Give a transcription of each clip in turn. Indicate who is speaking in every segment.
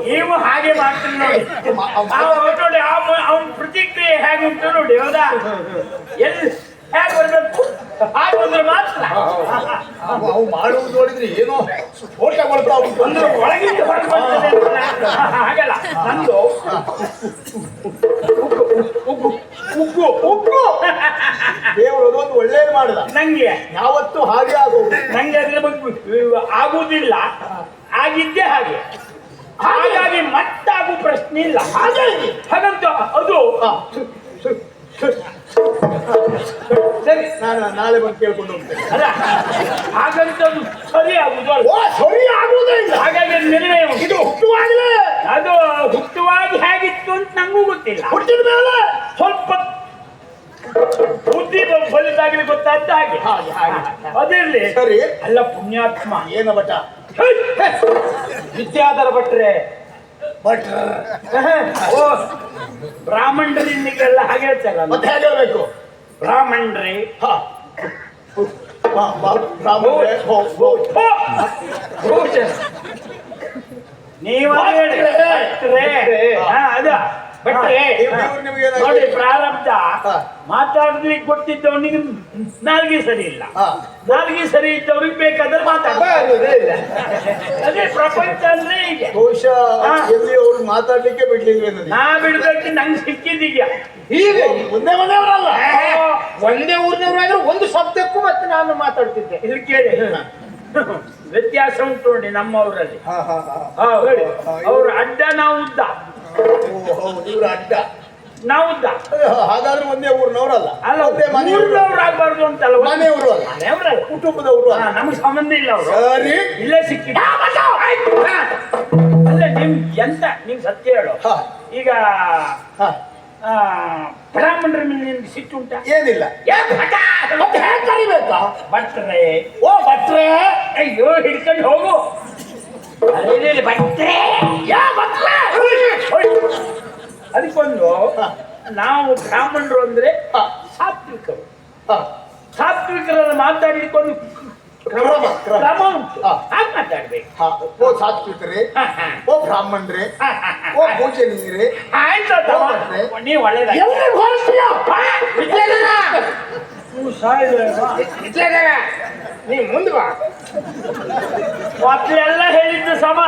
Speaker 1: ನೀವು ಹಾಗೆ ಮಾಡ್ತೀನಿ ನೋಡಿ. ನೋಡಿ ಅವನ ಪ್ರತಿಕ್ರಿಯೆ ಹೇಗುಂಟು ನೋಡಿ. ಹೌದಾ? ಎಲ್ಲಿ ಹೇಗೆ ಬರ್ಬೇಕು ಹಾಗೆ ಬಂದ್ರೆ ಮಾತ್ರ.
Speaker 2: ಅವು ಮಾಡುವುದು ನೋಡಿದ್ರೆ ಏನೋ ಸ್ಫೋಟಗೊಳ್ತಾ ಉಂಟು
Speaker 1: ಅಂದ್ರೆ ಒಳಗಿಂದ ಹೊರಗೆ ಬರ್ತದೆ. ಹಾಗಲ್ಲ, ನಂದು ಉಗ್ಗು ಉಗ್ಗು ಉಗ್ಗು
Speaker 2: ದೇವರು ಅದೊಂದು ಒಳ್ಳೇದು ಮಾಡಿದ.
Speaker 1: ನಂಗೆ
Speaker 2: ಯಾವತ್ತೂ ಹಾಗೆ ಆಗೋದು.
Speaker 1: ನಂಗೆ ಅದ್ರ ಬಗ್ಗೆ ಆಗುವುದಿಲ್ಲ, ಆಗಿದ್ದೇ ಹಾಗೆ. ಹಾಗಾಗಿ ಮತ್ತಾಗು ಪ್ರಶ್ನೆ ಇಲ್ಲ. ಹಾಗಾಗಿ ಹಾಗಂತ ಅದು
Speaker 2: ಸರಿ, ನಾನು ನಾಳೆ ಬಂದು ಕೇಳ್ಕೊಂಡು ಹೋಗ್ತೇನೆ.
Speaker 1: ಅಲ್ಲ, ಹಾಗಂತ ಅದು ಸರಿ ಆಗುದು ಅಲ್ಲ.
Speaker 2: ಸರಿ ಆಗುವುದೇ ಇಲ್ಲ.
Speaker 1: ಹಾಗಾಗಿ ನಿರ್ಣಯ
Speaker 2: ಇದು ಹುಟ್ಟುವಾಗಲೇ
Speaker 1: ಅದು ಹುಟ್ಟುವಾಗಿ ಹೇಗಿತ್ತು ಅಂತ ನಂಗೂ ಗೊತ್ತಿಲ್ಲ.
Speaker 2: ಹುಟ್ಟಿದ ಮೇಲೆ
Speaker 1: ಸ್ವಲ್ಪ ಬುದ್ಧಿ ಬಲಿದಾಗಲಿ ಗೊತ್ತಾದ ಹಾಗೆ. ಅದಿರ್ಲಿ.
Speaker 2: ಸರಿ.
Speaker 1: ಅಲ್ಲ ಪುಣ್ಯಾತ್ಮ,
Speaker 2: ಏನ ಬಟ
Speaker 1: ವಿದ್ಯಾಧರ ಭಟ್ರೆ
Speaker 2: ಭಟ್ರ
Speaker 1: ಓ ಬ್ರಾಹ್ಮಣರಿಂದಿಗೆಲ್ಲ ಹಾಗೆ ಹೇಳ್ತಾರ.
Speaker 2: ಮತ್ತೆ ಹೇಗೆ ಹೇಳ್ಬೇಕು?
Speaker 1: ಬ್ರಾಹ್ಮಣ್ರಿ ನೀವ ಅದ ಭಟ್ರೆ ನೋಡಿ, ಪ್ರಾರಬ್ಧ ಮಾತಾಡ್ಲಿಕ್ಕೆ ಗೊತ್ತಿದ್ದವನಿಗೆ ನಾಲ್ಗೆ ಸರಿ ಇಲ್ಲ, ನಾಲ್ಗೆ ಸರಿ ಇದ್ದವ್ರಿಗೆ ಬೇಕಾದ್ರೆ ಮಾತಾಡೋದೇ ಇಲ್ಲ. ಅದೇ ಪ್ರಪಂಚ ಅಂದ್ರೆ ಹೀಗೆ.
Speaker 2: ಬಹುಶಃ ಎಲ್ಲಿ ಅವ್ರು ಮಾತಾಡ್ಲಿಕ್ಕೆ ಬಿಡ್ಲಿಲ್ಲ.
Speaker 1: ನಾ ಬಿಡ್ಬೇಕು, ನಂಗೆ ಸಿಕ್ಕಿದೀಗ.
Speaker 2: ಈಗ ಒಂದೇ ಮನೆಯವರಲ್ಲ,
Speaker 3: ಒಂದೇ ಊರಿನವರಾದ್ರೂ ಒಂದು ಶಬ್ದಕ್ಕೂ ಮತ್ತೆ ನಾನು ಮಾತಾಡ್ತಿದ್ದೆ.
Speaker 1: ಇಲ್ಲಿ ಕೇಳಿ, ವ್ಯತ್ಯಾಸ ಉಂಟು ನೋಡಿ ನಮ್ಮವರಲ್ಲಿ. ಅವ್ರು ಅಡ್ಡ, ನಾವು ಉದ್ದ.
Speaker 2: ಇವ್ರ ಅಡ್ಡ,
Speaker 1: ನಾವು ಉದ್ದ.
Speaker 2: ಹಾಗಾದ್ರೆ ಒಂದೇ ಊರಿನವರಲ್ಲ.
Speaker 1: ಅಲ್ಲ, ಊರಿನವ್ರು ಆಗ್ಬಾರ್ದು ಅಂತಲ್ಲ,
Speaker 2: ಮನೆಯವರು ಅಲ್ಲ,
Speaker 1: ಮನೆಯವರಲ್ಲ,
Speaker 2: ಕುಟುಂಬದವರು.
Speaker 1: ನಮ್ಗೆ ಸಂಬಂಧ ಇಲ್ಲ ಅವರು.
Speaker 2: ಸರಿ,
Speaker 1: ಇಲ್ಲೇ ಸಿಕ್ಕಿದ. ಅಲ್ಲ, ನಿಮ್ ಎಂತ ನಿಮ್ ಸತ್ಯ ಹೇಳು. ಈಗ ಬ್ರಾಹ್ಮಣರ ಮೇಲೆ ನಿಮ್ಗೆ ಸಿಟ್ಟು ಉಂಟಾ?
Speaker 2: ಏನಿಲ್ಲ. ಮತ್ತೆ ಹೇಗೆ ಕರಿಬೇಕಾ?
Speaker 1: ಭಟ್ರೆ,
Speaker 2: ಓ ಭಟ್ರೆ,
Speaker 1: ಅಯ್ಯೋ ಹಿಡ್ಕೊಂಡು ಹೋಗು. ಭಟ್ರೆ, ಅದಕ್ಕೊಂದು ನಾವು ಬ್ರಾಹ್ಮಣರು ಅಂದ್ರೆ ಸಾತ್ವಿಕರು. ಸಾತ್ವಿಕರಲ್ಲಿ ಮಾತಾಡ್ಲಿಕ್ಕೊಂದು ಕ್ರಮ ಉಂಟು, ಹಾಗೆ ಮಾತಾಡ್ಬೇಕು.
Speaker 2: ಓ ಸಾತ್ವಿಕರೇ, ಓ ಬ್ರಾಹ್ಮಣರೇ, ಓ ಪೂಜನೀಯರೇ,
Speaker 1: ಆಯ್ತು. ನೀವು ಒಳ್ಳೆದ
Speaker 3: ನೀ ಮುಂದೆ ಬಾ.
Speaker 1: ಮೊದಲೆಲ್ಲ ಹೇಳಿದ್ದು ಸಮ,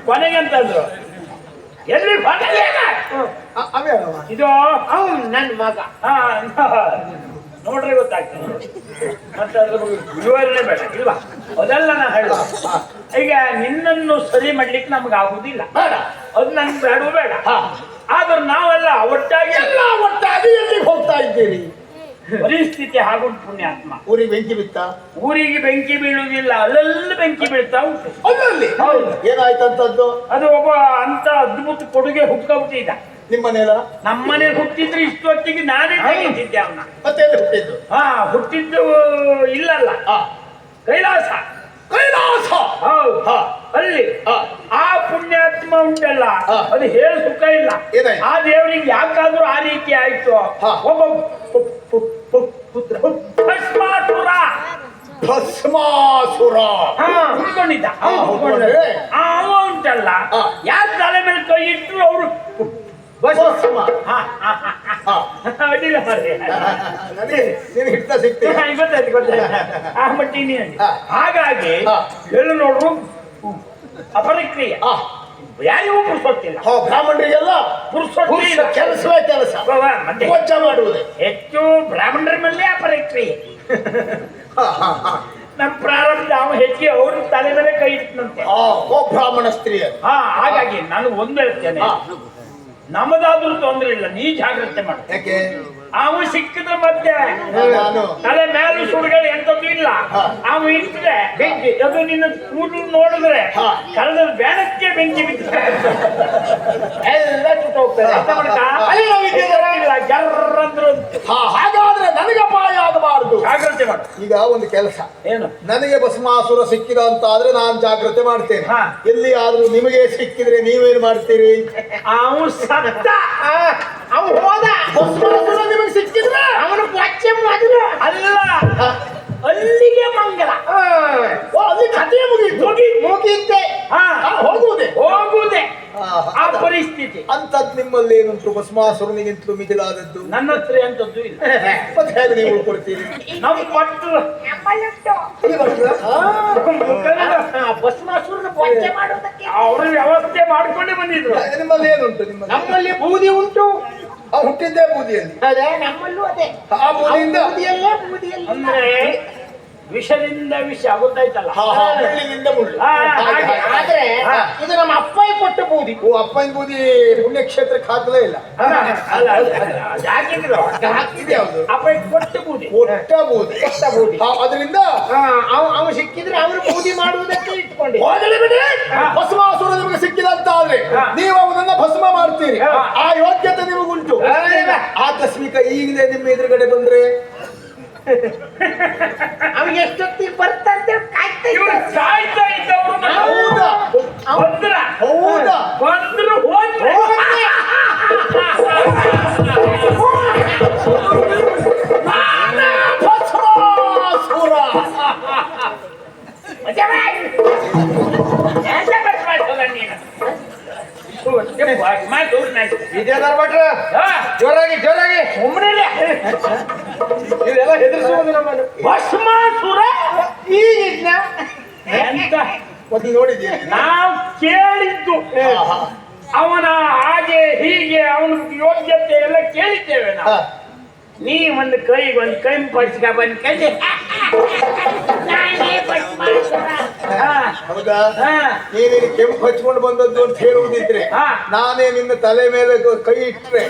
Speaker 1: ಕೊನೆಗಂತಂದ್ರು ಎಲ್ಲಿ ಇದು
Speaker 3: ಅವನು ನನ್ನ ಮಗ.
Speaker 1: ನೋಡ್ರಿ ಗೊತ್ತಾಗ್ತದೆ. ಮತ್ತೆ ಅದ್ರ ಬಗ್ಗೆ ವಿವರಣೆ ಬೇಡ ಇಲ್ವಾ? ಅದೆಲ್ಲ ನಾ ಹೇಳ. ಈಗ ನಿನ್ನನ್ನು ಸರಿ ಮಾಡ್ಲಿಕ್ಕೆ ನಮ್ಗೆ ಆಗುದಿಲ್ಲ, ಅದು ನನ್ಗೆ ಬೇಡ ಬೇಡ. ಆದ್ರೆ ನಾವೆಲ್ಲ ಒಟ್ಟಾಗಿ
Speaker 2: ಎಲ್ಲಿಗೆ ಹೋಗ್ತಾ ಇದ್ದೀರಿ?
Speaker 1: ಪರಿಸ್ಥಿತಿ ಹಾಗುಂಟು ಪುಣ್ಯಾತ್ಮ.
Speaker 2: ಊರಿಗೆ ಬೆಂಕಿ ಬಿತ್ತ?
Speaker 1: ಊರಿಗೆ ಬೆಂಕಿ ಬೀಳುವುದಿಲ್ಲ, ಅಲ್ಲೆಲ್ಲ ಬೆಂಕಿ ಬೀಳ್ತಾ ಉಂಟು.
Speaker 2: ಅಲ್ಲಲ್ಲಿ ಏನಾಯ್ತಂತದ್ದು?
Speaker 1: ಅದು ಒಬ್ಬ ಅಂತ ಅದ್ಭುತ ಕೊಡುಗೆ ಹುಟ್ಕೊಬಿಟ್ಟಿದ್ದ.
Speaker 2: ನಿಮ್ಮನೆಲ್ಲ?
Speaker 1: ನಮ್ಮನೆ ಹುಟ್ಟಿದ್ರೆ ಇಷ್ಟೊತ್ತಿಗೆ ನಾನೇ ತೆಗಿತಿದ್ದೆ ಅವನ್ನ.
Speaker 2: ಮತ್ತೆ ಹುಟ್ಟಿದ್ದು?
Speaker 1: ಹುಟ್ಟಿದ್ದು ಇಲ್ಲಲ್ಲ, ಕೈಲಾಸ.
Speaker 2: ಕೈಲಾಸ,
Speaker 1: ಹೌದು. ಅಲ್ಲಿ ಆ ಪುಣ್ಯಾತ್ಮ ಉಂಟಲ್ಲ, ಅದು ಹೇಳ ಸುಖ ಇಲ್ಲ. ಆ ದೇವರಿಗೆ ಯಾಕಾದ್ರೂ ಆ ರೀತಿ ಆಯ್ತು. ಒಬ್ಬ ಭಸ್ಮಾಸುರ,
Speaker 2: ಭಸ್ಮಾಸುರ
Speaker 1: ಹುಡ್ಕೊಂಡಿದ್ದ. ಅವ ಉಂಟಲ್ಲ, ಯಾರ ತಲೆ ಮೇಲೆ ಕೈ ಇಟ್ಟರು ಅವರು
Speaker 2: ಭಸ್ಮ.
Speaker 1: ಅಡ್ಡಿಲ್ಲ
Speaker 2: ಹಿಡ್ತಾ ಸಿಗ್ತೀನಿ.
Speaker 1: ಗೊತ್ತಾಯ್ತು ಆ ಮಟ್ಟಿನಿ. ಹಾಗಾಗಿ ಹೇಳು ನೋಡ್ರು, ಅಪರಿಕ್ರಿಯೆ ಯಾರಿಗೂ ಪುರುಸೊತ್ತಿಲ್ಲ.
Speaker 2: ಬ್ರಾಹ್ಮಣರಿಗೆಲ್ಲ
Speaker 1: ಪುರುಸೊತ್ತಿಲ್ಲ,
Speaker 2: ಕೆಲಸವೇ ಕೆಲಸ, ಮತ್ತೆ ಮಾಡುವುದೇ
Speaker 1: ಹೆಚ್ಚು ಬ್ರಾಹ್ಮಣರ ಮೇಲೆ ಅಪರಿಕ್ರಿಯೆ. ನಮ್ಮ ಪ್ರಾರಂಭ ಅವ ಹೆಚ್ಚಿಗೆ ಅವ್ರ ತಲೆ ಮೇಲೆ ಕೈ ಇಟ್ಟನಂತೆ.
Speaker 2: ಬ್ರಾಹ್ಮಣ ಸ್ತ್ರೀಯರು.
Speaker 1: ಹಾಗಾಗಿ ನಾನು ಒಂದು ಹೇಳ್ತೇನೆ, ನಮ್ಮದಾದ್ರೂ ತೊಂದ್ರೆ ಇಲ್ಲ, ನೀ ಜಾಗ್ರತೆ ಮಾಡು.
Speaker 2: ಯಾಕೆ?
Speaker 1: ಅವು ಸಿಕ್ಕಿದ್ರೆ ಮತ್ತೆ ತಲೆ ಮೇಲೆ ಸುಡುಗಳು ಎಂತದ್ದು ಇಲ್ಲ. ಅವು ಇರ್ತದೆ ಅದು ನಿನ್ನ ಕೂದಲು ನೋಡಿದ್ರೆ ಕಳೆದ ಬೇಡಕ್ಕೆ ಬೆಂಕಿ ಬಿದ್ದರೆ ಎಲ್ಲ ಸುಟ್ಟು ಹೋಗ್ತದೆ. ಜರ್ರಂದ್ರು.
Speaker 2: ಹಾಗಾದ್ರೆ ನನಗೆ ಅಪಾಯ ಆಗಬಾರದು,
Speaker 1: ಜಾಗ್ರತೆ ಮಾಡು.
Speaker 2: ಈಗ ಒಂದು ಕೆಲಸ,
Speaker 1: ಏನು?
Speaker 2: ನನಗೆ ಭಸ್ಮಾಸುರ ಸಿಕ್ಕಿದ ಅಂತ ಆದ್ರೆ ನಾನು ಜಾಗ್ರತೆ ಮಾಡ್ತೇನೆ.
Speaker 1: ಹಾ.
Speaker 2: ಎಲ್ಲಿ ಆದ್ರೂ ನಿಮಗೆ ಸಿಕ್ಕಿದ್ರೆ ನೀವೇನು ಮಾಡ್ತೀರಿ?
Speaker 1: ಅವು ಸತ್ತ,
Speaker 3: ಅವು ಹೋದ.
Speaker 2: ಭಸ್ಮಾಸುರ ನಿಮಗೆ ಸಿಕ್ಕಿದ್ರೆ
Speaker 3: ಅವನು ಪಚ್ಚೆ ಮೊದಲು
Speaker 1: ಅಲ್ಲ, ಅಲ್ಲಿಗೆ ಮಂಗಲ.
Speaker 2: ಅಲ್ಲಿ ಕಥೆ ಮುಗಿಯಿತು.
Speaker 3: ಮುಗಿದ್ದೆ.
Speaker 2: ಹೋಗುವುದೇ
Speaker 1: ಹೋಗುವುದೇ. ಆ ಪರಿಸ್ಥಿತಿ.
Speaker 2: ಅಂತದ್ ನಿಮ್ಮಲ್ಲಿ ಏನುಂಟು ಭಸ್ಮಾಸುರನಿಗಿಂತಲೂ ಮಿಗಿಲಾದದ್ದು?
Speaker 1: ನನ್ನ ಹತ್ರ ಎಂತದ್ದು ಇಲ್ಲ.
Speaker 2: ಮತ್ತೆ ಹೇಗೆ ನೀವು ಉಳ್ಕೊಳ್ತೀರಿ?
Speaker 1: ನಾವು ಪಟ್ಟು
Speaker 3: ಭಸ್ಮಾಸುರನ ಪೂಜೆ ಮಾಡೋದಕ್ಕೆ
Speaker 1: ಅವರು ವ್ಯವಸ್ಥೆ ಮಾಡ್ಕೊಂಡೇ ಬಂದಿದ್ರು.
Speaker 2: ನಿಮ್ಮಲ್ಲಿ ಏನುಂಟು? ನಿಮ್ಮಲ್ಲಿ
Speaker 3: ನಮ್ಮಲ್ಲಿ ಬೂದಿ ಉಂಟು.
Speaker 2: ಹುಟ್ಟಿದ್ದೇ ಬೂದಿಯಲ್ಲಿ.
Speaker 3: ಅದೇ ನಮ್ಮಲ್ಲೂ ಅದೇ.
Speaker 2: ಆ ಬೂದಿಯಿಂದ
Speaker 3: ಬೂದಿಯಲ್ಲೇ
Speaker 1: ಅಂದ್ರೆ ವಿಷದಿಂದ ವಿಷ ಗೊತ್ತಾಯ್ತಲ್ಲ.
Speaker 2: ಮುಳ್ಳಿನಿಂದ ಮುಳ್ಳು.
Speaker 1: ಹಾಗೆ.
Speaker 3: ಆದ್ರೆ
Speaker 1: ಹಾ.
Speaker 3: ಇದು ನಮ್ಮ ಅಪ್ಪಯ್ಯ ಕೊಟ್ಟ ಬೂದಿ.
Speaker 2: ಓ, ಅಪ್ಪನ ಬೂದಿ ಪುಣ್ಯಕ್ಷೇತ್ರಕ್ಕೆ ಹಾಕಲೇ ಇಲ್ಲ.
Speaker 1: ಹಾಕಿದ್ರು
Speaker 2: ಹಾಕಿದೆ ಯಾವುದು?
Speaker 1: ಅಪ್ಪ ಕೊಟ್ಟು ಬೂದಿ.
Speaker 2: ಕೊಟ್ಟ ಬೂದಿ.
Speaker 3: ಕೊಟ್ಟ ಬೂದಿ.
Speaker 2: ಅದರಿಂದ
Speaker 3: ಅವ ಸಿಕ್ಕಿದ್ರೆ ಅವ್ರು ಬೂದಿ ಮಾಡುವುದಕ್ಕೆ ಇಟ್ಕೊಂಡೆ.
Speaker 2: ಹೋಗಲಿ ಬಿಡಿ. ಭಸ್ಮಾಸುರ ನಿಮಗೆ ಸಿಕ್ಕಿದಂತ ಆದ್ರೆ ನೀವು ಅವನನ್ನ ಭಸ್ಮ ಮಾಡ್ತೀರಿ. ಆ ಯೋಗ್ಯತೆ ನಿಮಗುಂಟು. ಆಕಸ್ಮಿಕ ಈಗಲೇ ನಿಮ್ಮ ಎದುರುಗಡೆ ಬಂದ್ರೆ
Speaker 3: ಅವ್ನಿಗೆ ಎಷ್ಟೊತ್ತಿಗೆ ಬರ್ತಾರೆ ಕಾಯ್ತಾ
Speaker 1: ಇವ್ರು ಸಾಯ್ತಾ ಇದ್ದವರು
Speaker 2: ಹೌದಾ?
Speaker 1: ಬಂದ್ರ
Speaker 2: ಹೌದಾ?
Speaker 1: ಬಂದ್ರು ಹೋದ್ರೆ
Speaker 2: ಭಸ್ಮಾಸುರ.
Speaker 3: ವಿಜಯದಾರ್ ಭಟ್ರ ಜೋರಾಗಿ ಜೋರಾಗಿ
Speaker 1: ಸುಮ್ಮನೆ
Speaker 3: ಇವೆಲ್ಲ ಹೆದರ್ಸುವುದು ನಮ್ಮನ್ನು.
Speaker 1: ಭಸ್ಮಾಸುರ
Speaker 3: ಈಗಿದ್ನ
Speaker 1: ಎಂತ
Speaker 2: ಒಂದು ನೋಡಿದ್ಯಾ?
Speaker 1: ನಾವು ಕೇಳಿದ್ದು ಅವನ ಹಾಗೆ ಹೀಗೆ ಅವನ ಯೋಗ್ಯತೆ ಎಲ್ಲ ಕೇಳಿದ್ದೇವೆ ನಾವು. ನೀ ಒಂದು ಕೈ ಪಡಿಸ್ಕ ಬಂದ್ ಕೈ
Speaker 2: ಹೌದಾ? ನೀನು ಕೆಂಪು ಹಚ್ಕೊಂಡು ಬಂದದ್ದು ಅಂತ ಹೇಳುವುದಿದ್ರೆ ನಾನೇ ನಿನ್ನ ತಲೆ ಮೇಲೆ ಕೈ ಇಟ್ರೆ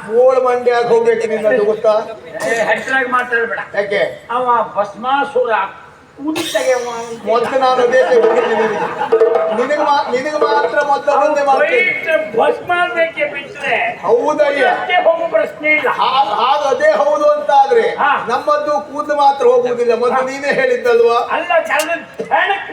Speaker 2: ಗೋಳ್ ಮಂಡ್ಯ ಹೋಗ್ಬೇಕು ನಿನ್ನದು, ಗೊತ್ತಾ?
Speaker 1: ಹೆಸರಾಗಿ ಮಾತಾಡ್ಬೇಡ.
Speaker 2: ಯಾಕೆ?
Speaker 1: ಅವ ಭಸ್ಮಾಸುರ ಕುಡಿತಗೆ
Speaker 2: ಮೊದಲು ನಾನು ಅದೇ ನಿನಗೆ ಮಾತ್ರ ಮೊದಲು ಬಂದೆ ಮಾಡ್ತೇನೆ.
Speaker 1: ಭಸ್ಮ ಬೇಕೆ ಬಿಟ್ರೆ
Speaker 2: ಹೌದಯ್ಯ,
Speaker 1: ಹೋಗೋ ಪ್ರಶ್ನೆ ಇಲ್ಲ.
Speaker 2: ಹಾಗ ಅದೇ ಹೌದು ಅಂತ ಆದ್ರೆ ನಮ್ಮದ್ದು ಕೂದಲು ಮಾತ್ರ ಹೋಗುವುದಿಲ್ಲ. ಮೊದಲು ನೀನೇ ಹೇಳಿದ್ದಲ್ವಾ?
Speaker 1: ಅಲ್ಲ,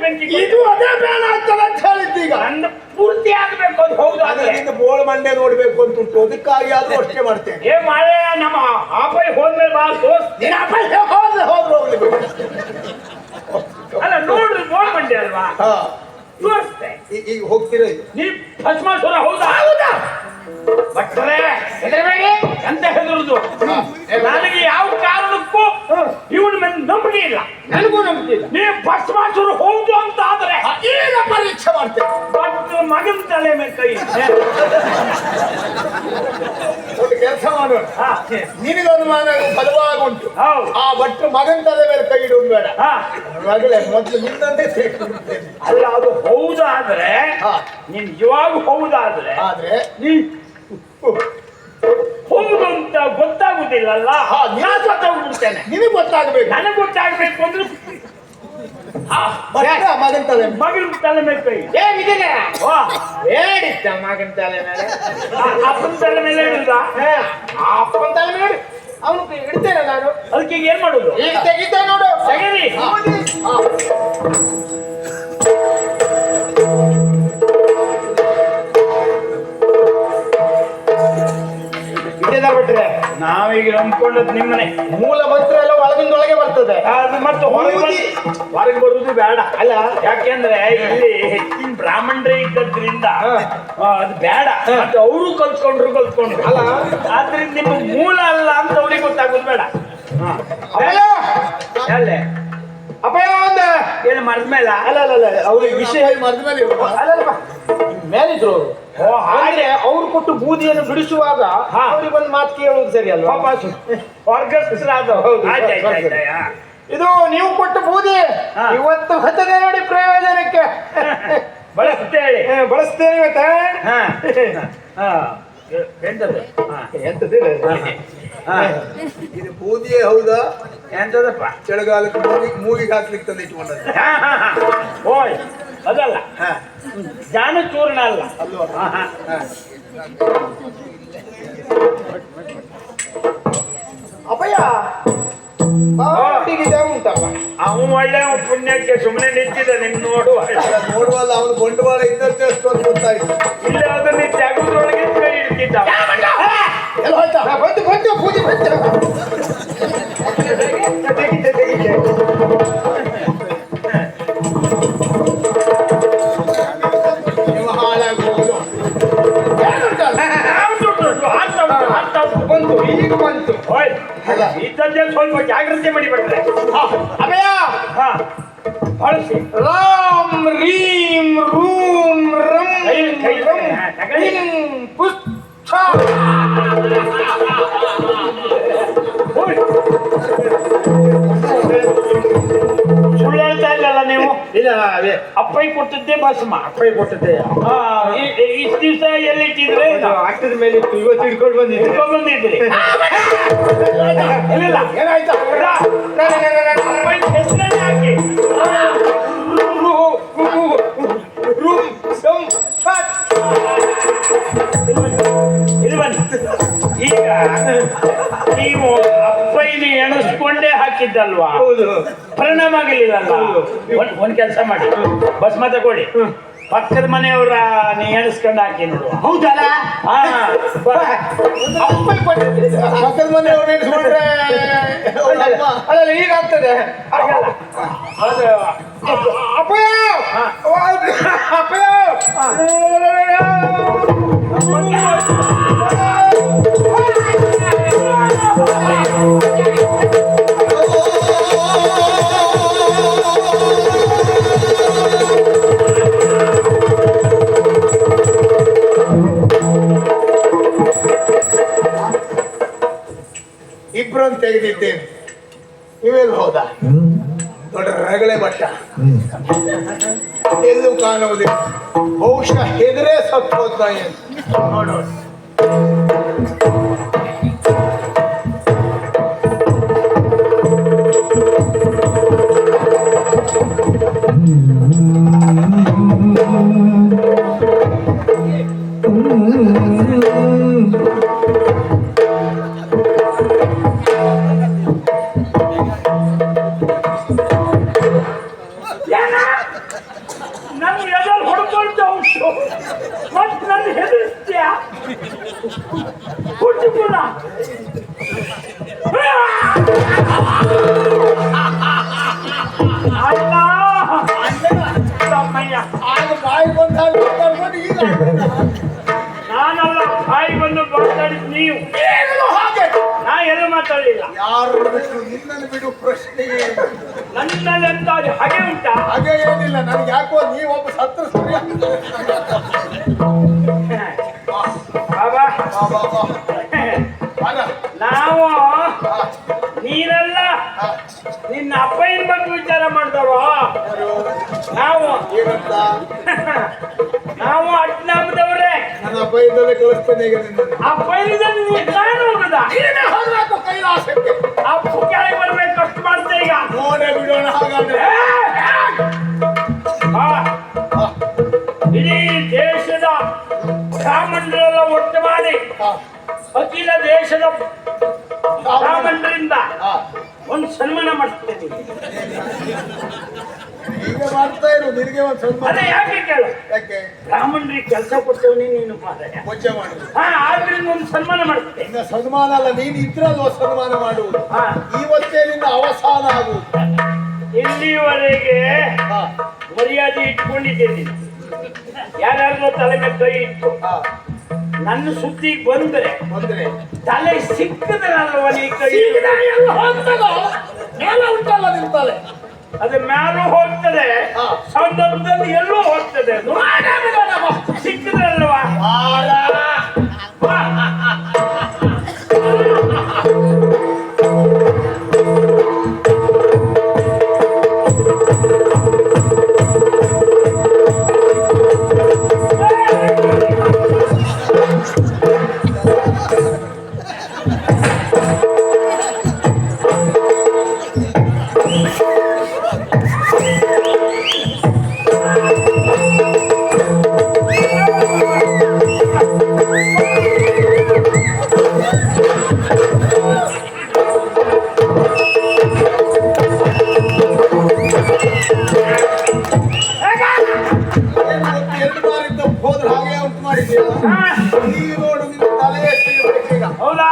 Speaker 1: ಬೆಂಕಿ
Speaker 2: ಇದು ಅದೇ ಬೇಡ ಆಗ್ತದೆ ಅಂತ ಹೇಳಿದ್ದೀಗ.
Speaker 1: ನನ್ನ ಪೂರ್ತಿ ಆಗ್ಬೇಕು ಅಂತ ಹೌದು.
Speaker 2: ಆದ್ರೆ ನಿನ್ನ ಬೋಳ್ ಮಂಡೆ ನೋಡ್ಬೇಕು ಅಂತ ಉಂಟು, ಅದಕ್ಕಾಗಿ ಆದ್ರೂ ಅಷ್ಟೇ ಮಾಡ್ತೇನೆ.
Speaker 1: ಏ ಮಾಳೆ, ನಮ್ಮ ಆಪೈ ಹೋದ್ಮೇಲೆ ಬಾ ದೋಸ್ತ್.
Speaker 2: ನೀನ್ ಅಪ್ಪ ಹೋದ್ರೆ ಹೋಗ್ಲಿ ಬಿಡು.
Speaker 1: ಅಲ್ಲ ನೋಡು, ಬೋಳ್ ಮಂಡೆ ಅಲ್ವಾ? ತೋರಿಸ್ತೆ.
Speaker 2: ಈಗ ಹೋಗ್ತೀರಾ?
Speaker 1: ನೀ ಭಸ್ಮಾಸುರ ಹೌದಾ? ಭಟ್ರೆ ಎಂತ ಹೆದರುದು? ನನಗೆ ಯಾವ ಕಾರಣಕ್ಕೂ ಇವನ ಮೇಲೆ ನಂಬಿಕೆ ಇಲ್ಲ.
Speaker 3: ನನಗೂ ನಂಬಿಕೆ ಇಲ್ಲ.
Speaker 1: ನೀ ಭಸ್ಮಾಸುರ ಹೌದು ಅಂತ ಆದ್ರೆ
Speaker 2: ಈಗ ಪರೀಕ್ಷೆ ಮಾಡ್ತೇನೆ.
Speaker 1: ಭಟ್ರ ಮಗನ ತಲೆ ಮೇಲೆ ಕೈ
Speaker 2: ಒಂದು ಕೆಲಸ ಮಾಡೋಣ. ನಿನಗನುಮಾನ ಬಲವಾಗಿ ಉಂಟು.
Speaker 1: ಹೌದು.
Speaker 2: ಆ ಭಟ್ರು ಮಗನ ತಲೆ ಮೇಲೆ ಕೈ ಇಡುವುದು ಬೇಡ.
Speaker 1: ಹಾ.
Speaker 2: ಮಗಳೇ ಮೊದಲು ನಿನ್ನಂದೇ ಸೇರಿಬಿಡ್ತೇನೆ.
Speaker 1: ಅಲ್ಲ, ಅದು ಹೌದಾದ್ರೆ ನೀನ್ ಇವಾಗ ಹೌದಾದ್ರೆ
Speaker 2: ಆದ್ರೆ
Speaker 1: ನೀ ಹೌದು ಅಂತ ಗೊತ್ತಾಗುದಿಲ್ಲಲ್ಲ. ನಾನು ಗೊತ್ತಾಗ್ಬಿಡ್ತೇನೆ.
Speaker 2: ನಿನಗೆ ಗೊತ್ತಾಗಬೇಕು.
Speaker 1: ನನಗೆ ಗೊತ್ತಾಗ್ಬೇಕು ಅಂದ್ರೆ
Speaker 2: ಮಗನ ತಲೆ
Speaker 1: ಮಗನ ತಲೆ ಮೇಲೆ ಕೈ.
Speaker 3: ಏ ವಿಜಯ
Speaker 1: ವಾ,
Speaker 3: ಹೇಳಿದ್ದ ಮಗನ ತಲೆ ಮೇಲೆ,
Speaker 1: ಅಪ್ಪನ ತಲೆ ಮೇಲೆ ಇಡುದ?
Speaker 3: ಅಪ್ಪನ ತಲೆ ಮೇಲೆ ಅವನು ಇಡ್ತೇನೆ ನಾನು.
Speaker 1: ಅದಕ್ಕೆ ಈಗ ಏನ್ ಮಾಡುದು?
Speaker 3: ಈಗ ತೆಗಿತೇನೆ ನೋಡು.
Speaker 1: ತೆಗೀರಿ.
Speaker 3: ವಿಜಯದಾರ್ ಭಟ್ರೆ,
Speaker 1: ನಾವೀಗ ನಂಬ್ಕೊಂಡದ್ ನಿಮ್ಮನೆ
Speaker 3: ಮೂಲ ಮಂತ್ರ ಎಲ್ಲ ಒಳಗಿಂದೊಳಗೆ ಬರ್ತದೆ.
Speaker 1: ಅದು ಮತ್ತೆ ಹೊರಗೆ ಬರುವುದು ಬೇಡ.
Speaker 3: ಅಲ್ಲ,
Speaker 1: ಯಾಕೆಂದ್ರೆ ಇಲ್ಲಿ ಹೆಚ್ಚಿನ ಬ್ರಾಹ್ಮಣರೇ ಇದ್ದದ್ರಿಂದ ಅದು ಬೇಡ. ಮತ್ತೆ ಅವರು ಕಲ್ತ್ಕೊಂಡ್ರು
Speaker 3: ಅಲ್ಲ,
Speaker 1: ಆದ್ರಿಂದ ನಿಮ್ಮ ಮೂಲ ಅಲ್ಲ ಅಂತ ಅವ್ರಿಗೆ ಗೊತ್ತಾಗೋದು ಬೇಡ.
Speaker 3: ಅಪ್ಪಯ್ಯ
Speaker 1: ಅಲ್ಲೇ
Speaker 3: ಅಪ್ಪಯ್ಯ ಒಂದ
Speaker 1: ಏನು ಮರದ ಮೇಲ?
Speaker 3: ಅಲ್ಲ ಅಲ್ಲ ಅಲ್ಲ, ಅವ್ರಿಗೆ ವಿಷಯ
Speaker 2: ಮರದ ಮೇಲೆ ಇರುವ
Speaker 3: ಅಲ್ಲಲ್ಪ ಮೇಲಿದ್ರು ಅವರು. ಆದ್ರೆ ಅವ್ರು ಕೊಟ್ಟು ಬೂದಿಯನ್ನು ಬಿಡಿಸುವಾಗ ಅವ್ರಿಗೆ ಒಂದು ಮಾತು ಕೇಳುವುದು ಸರಿ ಅಲ್ವಾ?
Speaker 1: ವರ್ಗಸ್ಥರಾದ.
Speaker 3: ಇದು ನೀವು ಕೊಟ್ಟು ಬೂದಿ ಇವತ್ತು ಹೊತ್ತದೆ ನೋಡಿ ಪ್ರಯೋಜನಕ್ಕೆ
Speaker 1: ಬಳಸ್ತೇಳಿ
Speaker 3: ಬಳಸ್ತೇನೆ ಇವತ್ತ.
Speaker 1: ಎಂತದಿಲ್ಲ.
Speaker 2: ಇದು ಬೂದಿಯೇ ಹೌದಾ?
Speaker 1: ಎಂತದಪ್ಪ?
Speaker 2: ಚಳಿಗಾಲಕ್ಕೆ ಮೂಗಿಗೆ ಹಾಕ್ಲಿಕ್ಕೆ ತಂದು ಇಟ್ಕೊಂಡದ್ದು.
Speaker 1: ಓಯ್, ಅದಲ್ಲ, ಜಾನ ಚೂರ್ಣ ಅಲ್ಲ
Speaker 2: ಅಲ್ವಾ?
Speaker 3: ಅಪ್ಪಯ್ಯ ಉಂಟಪ್ಪ.
Speaker 1: ಅವನು ಒಳ್ಳೆ ಪುಣ್ಯಕ್ಕೆ ಸುಮ್ಮನೆ ನಿಂತಿದ್ದ ನಿಮ್ ನೋಡುವ.
Speaker 2: ನೋಡುವಲ್ಲ, ಅವನು ಬಂಡವಾಳ ಇದ್ದಷ್ಟೇ ಅಷ್ಟು ಅಂತ ಗೊತ್ತಾಯ್ತು.
Speaker 1: ಇಲ್ಲ, ಅದನ್ನ ಜಾಗದೊಳಗೆ ಕೈ ಹಿಡ್ತಿದ್ದ.
Speaker 2: ಎಲ್ಲ ಹೋಯ್ತಾ?
Speaker 3: ಬಂತು ಬಂತು ಪೂಜೆ ಬಂತು.
Speaker 2: ನೀವು ಹಾಳಾಗುವುದು.
Speaker 3: ಈಗ ಬಂತು.
Speaker 1: ಹೋಯ್
Speaker 2: ಅಲ್ಲ.
Speaker 1: ಇದ್ದದ್ದೇ ಸ್ವಲ್ಪ ಜಾಗ್ರತೆ ಮಾಡಿ ಬಿಟ್ರೆ
Speaker 3: ಅಭಯ
Speaker 1: ಹಾ ಬಳಸಿ
Speaker 3: ರಾಮ್ ರೀಂ ರೂಂ ರಂ
Speaker 1: ಕೈ
Speaker 3: ರಂ
Speaker 1: ಹಾ, ತಗೊಳ್ಳಿ.
Speaker 3: ಹಿಂ ಪುಷ್ಪ
Speaker 1: ಹೋಯ್. ಸುಳ್ಳು ಹೇಳ್ತಾ ಇಲ್ಲಲ್ಲ ನೀವು
Speaker 3: ಇಲ್ಲ ಅದೇ
Speaker 1: ಅಪ್ಪಯ್ಯ ಕೊಟ್ಟದ್ದೇ ಭಸ್ಮ
Speaker 3: ಅಪ್ಪಯ್ಯ ಕೊಟ್ಟದ್ದೆ.
Speaker 1: ಇಷ್ಟು ದಿವಸ ಎಲ್ಲಿಟ್ಟಿದ್ರೆ
Speaker 3: ಅಟ್ಟದ ಮೇಲೆ ಇತ್ತು, ಇವತ್ತು ಹಿಡ್ಕೊಂಡು ಬಂದಿದ್ದೆ.
Speaker 1: ಬಂದಿದ್ರಿ ಇಲ್ಲ
Speaker 3: ಏನಾಯ್ತಾ?
Speaker 1: ಅಪ್ಪಯ್ಯ ಹೆಸರನ್ನೇ ಹಾಕಿ
Speaker 3: ರೂಂ ಸಂ ಫಟ್.
Speaker 1: ಇಲ್ಲಿ ಬನ್ನಿ ಈಗ ನೀವು ಅಪ್ಪಯ್ಯನ ಎಣಿಸ್ಕೊಂಡೇ ಹಾಕಿದ್ದಲ್ವಾ
Speaker 3: ಹೌದು.
Speaker 1: ಪರಿಣಾಮ ಆಗಲಿಲ್ಲಲ್ಲ ಒಂದ್ ಕೆಲಸ ಮಾಡಿ ಭಸ್ಮ ತಗೊಳ್ಳಿ ಪಕ್ಕದ ಮನೆಯವರ ನೀ ಎಣಿಸ್ಕೊಂಡು ಹಾಕಿ ನೋಡುವ
Speaker 3: ಹೌದಲ್ಲ?
Speaker 1: ಹಾ
Speaker 3: ಅಪ್ಪಯ್ಯ ಕೊಟ್ಟದ್ದೆ.
Speaker 2: ಪಕ್ಕದ ಮನೆಯವ್ರು ಎಣಿಸ್ಕೊಂಡ್ರೆ ಅವ್ರ ಅಮ್ಮ.
Speaker 3: ಅಲ್ಲಲ್ಲ ಈಗ ಆಗ್ತದೆ.
Speaker 1: ಆಗಲ್ಲ ಅದು
Speaker 3: ಅಪ್ಪಯ್ಯ
Speaker 1: ಹಾ.
Speaker 3: ಅಪ್ಪಯ್ಯ
Speaker 2: ಇಬ್ಬರನ್ನು ತೆಗೆದಿದ್ದೇನೆ. ಇವೆಲ್ಲ ಹೋದ ದೊಡ್ಡ ರಗಳೆ ಮಟ್ಟ ಎಲ್ಲೂ ಕಾಣುವುದಿಲ್ಲ. ಬಹುಶಃ ಹೆದರೇ ಸತ್ತು ಹೋದ ಏನು ನೋಡು.
Speaker 1: ನಾನು ಎಲ್ಲಿ ಹೊಡ್ಕೊಳ್ತ ಉಂಟು ಮತ್ತೆ ನನ್ನ ಹೆದರಿಸ್ತೀಯ ಹುಟ್ಟು ಕೂಡ ಅಣ್ಣ ತಮ್ಮಯ್ಯ
Speaker 2: ಆಗ ಬಾಯಿ ಬಂದಾಗ ಮಾತಾಡ್ಕೊಂಡು ಈಗ
Speaker 1: ನಾನಲ್ಲ ಬಾಯಿ ಬಂದು ಮಾತಾಡಿದ್ ನೀವು
Speaker 2: ಏನು ಹಾಗೆ
Speaker 1: ನಾ ಎಲ್ಲೂ ಮಾತಾಡಲಿಲ್ಲ
Speaker 2: ಯಾರು ಬಿಟ್ಟು ನಿನ್ನನ್ನು ಬಿಡು ಪ್ರಶ್ನೆಗೆ
Speaker 1: ನನ್ನಲ್ಲಿ ಅಂತ ಅದು ಹಾಗೆ ಉಂಟಾ
Speaker 2: ಹಾಗೆ ಏನಿಲ್ಲ. ನನಗೆ ಯಾಕೋ ನೀವೊಬ್ಬ ಸತ್ರ ಸರಿ ಆಗ್ತದೆ.
Speaker 1: ಬಾಬಾ
Speaker 2: ಬಾ, ಬಾ, ಬಾ. ಬಾರ.
Speaker 1: ನಾವು ನೀನಲ್ಲ ನಿನ್ನ ಅಪ್ಪಯ್ಯನ ಬಗ್ಗೆ ವಿಚಾರ ಮಾಡ್ದವ ನಾವು
Speaker 2: ಏನಂತ
Speaker 1: ನಾವು ಅಡ್ನಾಮದವ್ರೆ
Speaker 2: ನನ್ನ ಬೈದಲ್ಲೇ ಕಳಿಸ್ತೇನೆ ಈಗ ನಿನ್ನನ್ನು.
Speaker 1: ಅಪ್ಪಯ್ಯದಲ್ಲಿ ನಾನು ಹೋಗುದ
Speaker 2: ನೀನೇ ಹೋಗ್ಬೇಕು ಕೈಲಾಸಕ್ಕೆ.
Speaker 1: ಅಪ್ಪ ಕೆಳಗೆ ಬರ್ಬೇಕು ಕಷ್ಟ ಮಾಡ್ತೆ ಈಗ
Speaker 2: ನೋಡೇ ಬಿಡೋಣ ಹಾಗಾದ್ರೆ.
Speaker 1: ಬಾ. ಇಡೀ ದೇಶದ ಬ್ರಾಹ್ಮಣರೆಲ್ಲ ಒಟ್ಟು ಮಾಡಿ
Speaker 2: ಹಾ,
Speaker 1: ಅಖಿಲ ದೇಶದ ಬ್ರಾಹ್ಮಣರಿಂದ
Speaker 2: ಹಾ.
Speaker 1: ಒಂದು ಸನ್ಮಾನ ಮಾಡ್ತೇನೆ
Speaker 2: ಈಗ ಮಾಡ್ತಾ ಇರು. ನಿನಗೆ ಒಂದು ಸನ್ಮಾನ.
Speaker 1: ಅದೇ ಯಾಕೆ ಕೇಳು
Speaker 2: ಯಾಕೆ
Speaker 1: ಬ್ರಾಹ್ಮಣರಿಗೆ ಕೆಲಸ ಕೊಡ್ತೇವೆ ನೀನು ಮಾರಾಯ
Speaker 2: ಪೂಜೆ ಮಾಡುದು.
Speaker 1: ಹಾ ಆದ್ರಿಂದ ಒಂದು ಸನ್ಮಾನ ಮಾಡ್ತೇನೆ
Speaker 2: ಇನ್ನ ಸನ್ಮಾನ ಅಲ್ಲ, ನೀನು ಇದ್ರಲ್ವ ಸನ್ಮಾನ ಮಾಡುವುದು.
Speaker 1: ಹಾ
Speaker 2: ಇವತ್ತೇ ನಿನ್ನ ಅವಸಾನ ಆಗುವುದು.
Speaker 1: ಇಲ್ಲಿವರೆಗೆ
Speaker 2: ಹಾ,
Speaker 1: ಮರ್ಯಾದೆ ಇಟ್ಕೊಂಡಿದ್ದೇನೆ ಯಾರ್ಯಾರಿಗೋ ತಲೆ ಮೇಲೆ ಕೈ ಇಟ್ಟು
Speaker 2: ಹಾ.
Speaker 1: ನನ್ನ ಸುದ್ದಿಗೆ ಬಂದ್ರೆ
Speaker 2: ಬಂದ್ರೆ
Speaker 1: ತಲೆ ಸಿಕ್ಕದ್ರಲ್ವ ನೀ ಕೈ
Speaker 2: ಈಗ ಎಲ್ಲ ಹೋಗ್ತದ? ಮೇಲೆ ಉಂಟಲ್ಲ ನಿನ್ ತಲೆ.
Speaker 1: ಅದು ಮ್ಯಾಲೂ ಹೋಗ್ತದೆ
Speaker 2: ಹಾ.
Speaker 1: ಸಂದರ್ಭದಲ್ಲಿ ಎಲ್ಲೂ ಹೋಗ್ತದೆ ಅದು. ಸಿಕ್ಕದ್ರಲ್ವಾ
Speaker 2: ಬಾಳ. ಎರಡು ಬಾರಿ ತಪ್ಪು ಹೋದ್ರೆ ಹಾಗೆ ಉಂಟು ಮಾಡಿದ್ದೀಯ. ಈಗ ನೋಡು ನಿನ್ನ ತಲೆ ಎಷ್ಟು ಇರ್ಬೇಕು ಈಗ.
Speaker 1: ಹೌದಾ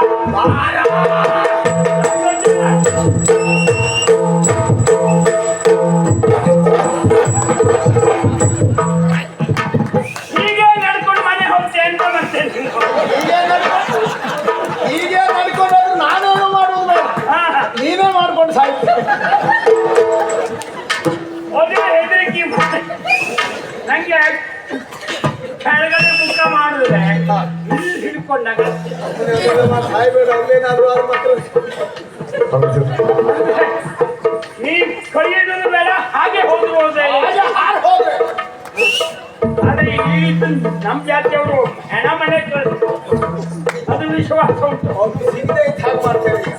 Speaker 1: ಹೀಗೆ ನಡ್ಕೊಂಡು ಮನೆ ಹೋಗ್ತೇನೆ ಅಂತ ಬರ್ತೇನೆ
Speaker 2: ಹೀಗೆ ನಡ್ಕೊಂಡು
Speaker 1: ಕೆಳಗಡೆ ಮುಖ ಮಾಡಿದ್ರೆ ಇಲ್ಲಿ ಹಿಡ್ಕೊಂಡಾಗ
Speaker 2: ಸಾಯ್ಬೇಡ ಅಲ್ಲೇನಾದ್ರು ಆದ್ರೆ ಮಾತ್ರ
Speaker 1: ನೀ ಕಳಿಯೋದು ಬೇಡ ಹಾಗೆ ಹೋದ್ರೆ
Speaker 2: ಹಾಗೆ ಹೋದ್ರೆ
Speaker 1: ಆದ್ರೆ ಇದು ನಮ್ ಜಾತಿಯವರು ಹೆಣ ಮನೆ ಅದು ವಿಶ್ವಾಸ ಉಂಟು
Speaker 2: ಅವ್ರು ಸಿಗದೆ ಇದ್ದ ಹಾಗೆ ಮಾಡ್ತೇವೆ ಈಗ